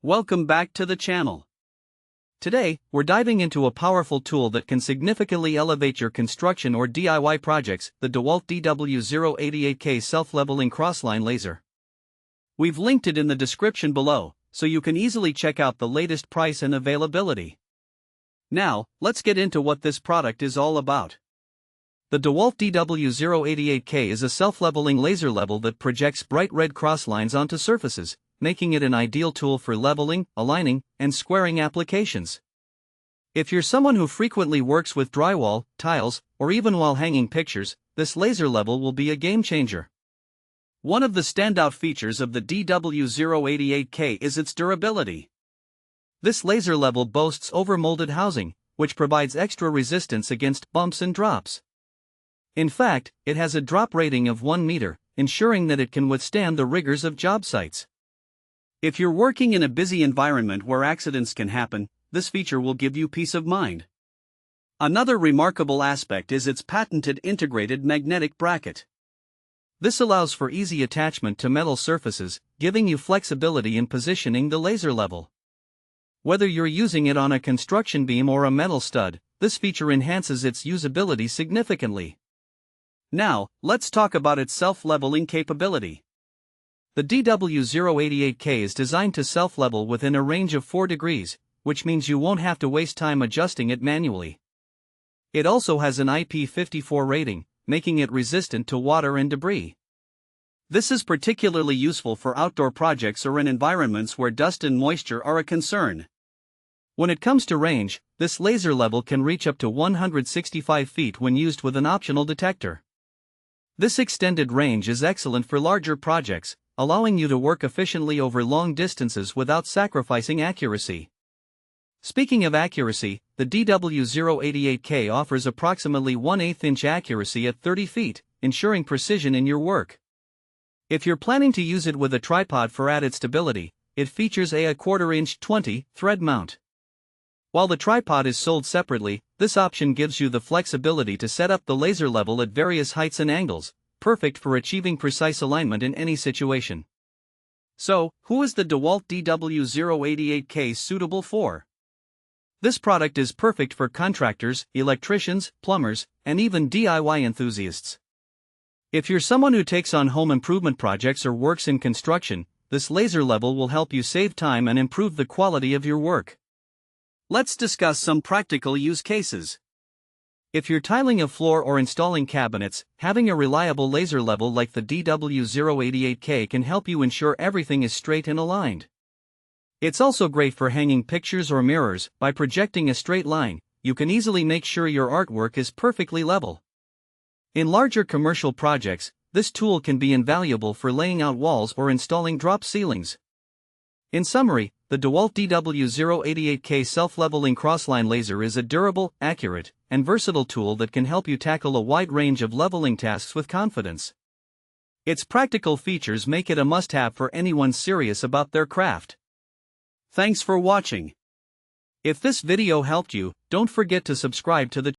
Welcome back to the channel. Today, we're diving into a powerful tool that can significantly elevate your construction or DIY projects, the DEWALT DW088K self-leveling crossline laser. We've linked it in the description below, so you can easily check out the latest price and availability. Now, let's get into what this product is all about. The DEWALT DW088K is a self-leveling laser level that projects bright red crosslines onto surfaces, making it an ideal tool for leveling, aligning, and squaring applications. If you're someone who frequently works with drywall, tiles, or even while hanging pictures, this laser level will be a game changer. One of the standout features of the DW088K is its durability. This laser level boasts overmolded housing, which provides extra resistance against bumps and drops. In fact, it has a drop rating of 1 meter, ensuring that it can withstand the rigors of job sites. If you're working in a busy environment where accidents can happen, this feature will give you peace of mind. Another remarkable aspect is its patented integrated magnetic bracket. This allows for easy attachment to metal surfaces, giving you flexibility in positioning the laser level. Whether you're using it on a construction beam or a metal stud, this feature enhances its usability significantly. Now, let's talk about its self-leveling capability. The DW088K is designed to self-level within a range of 4 degrees, which means you won't have to waste time adjusting it manually. It also has an IP54 rating, making it resistant to water and debris. This is particularly useful for outdoor projects or in environments where dust and moisture are a concern. When it comes to range, this laser level can reach up to 165 feet when used with an optional detector. This extended range is excellent for larger projects, allowing you to work efficiently over long distances without sacrificing accuracy. Speaking of accuracy, the DW088K offers approximately 1/8 inch accuracy at 30 feet, ensuring precision in your work. If you're planning to use it with a tripod for added stability, it features a 1/4 inch 20 thread mount. While the tripod is sold separately, this option gives you the flexibility to set up the laser level at various heights and angles, perfect for achieving precise alignment in any situation. So, who is the DEWALT DW088K suitable for? This product is perfect for contractors, electricians, plumbers, and even DIY enthusiasts. If you're someone who takes on home improvement projects or works in construction, this laser level will help you save time and improve the quality of your work. Let's discuss some practical use cases. If you're tiling a floor or installing cabinets, having a reliable laser level like the DW088K can help you ensure everything is straight and aligned. It's also great for hanging pictures or mirrors. By projecting a straight line, you can easily make sure your artwork is perfectly level. In larger commercial projects, this tool can be invaluable for laying out walls or installing drop ceilings. In summary, the DEWALT DW088K self-leveling crossline laser is a durable, accurate, and versatile tool that can help you tackle a wide range of leveling tasks with confidence. Its practical features make it a must-have for anyone serious about their craft. Thanks for watching. If this video helped you, don't forget to subscribe to the